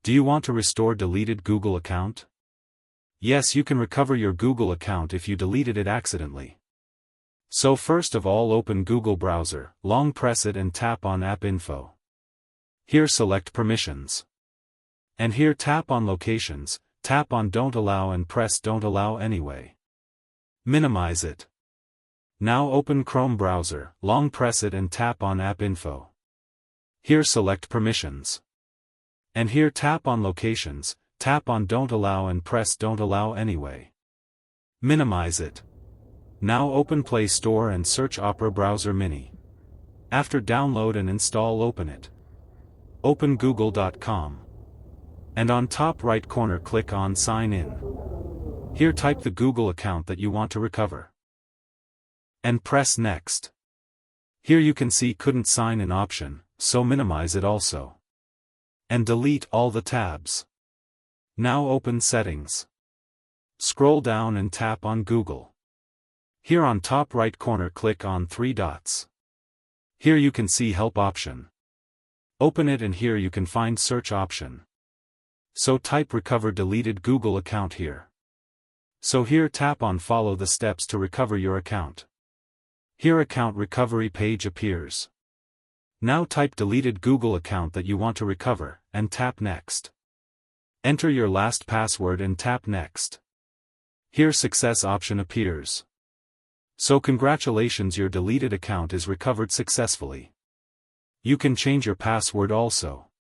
Do you want to restore deleted Google account? Yes, you can recover your Google account if you deleted it accidentally. So first of all, open Google browser, long press it and tap on App Info. Here select Permissions. And here tap on Locations, tap on Don't Allow and press Don't Allow anyway. Minimize it. Now open Chrome browser, long press it and tap on App Info. Here select Permissions. And here tap on Locations, tap on Don't Allow and press Don't Allow anyway. Minimize it. Now open Play Store and search Opera Browser Mini. After download and install, open it. Open google.com. And on top right corner click on Sign In. Here type the Google account that you want to recover. And press Next. Here you can see Couldn't Sign In option, so minimize it also. And delete all the tabs. Now open Settings. Scroll down and tap on Google. Here on top right corner click on 3 dots. Here you can see Help option. Open it and here you can find Search option. So type Recover deleted Google account here. So here tap on Follow the steps to recover your account. Here account recovery page appears. Now type deleted Google account that you want to recover, and tap Next. Enter your last password and tap Next. Here Success option appears. So congratulations, your deleted account is recovered successfully. You can change your password also.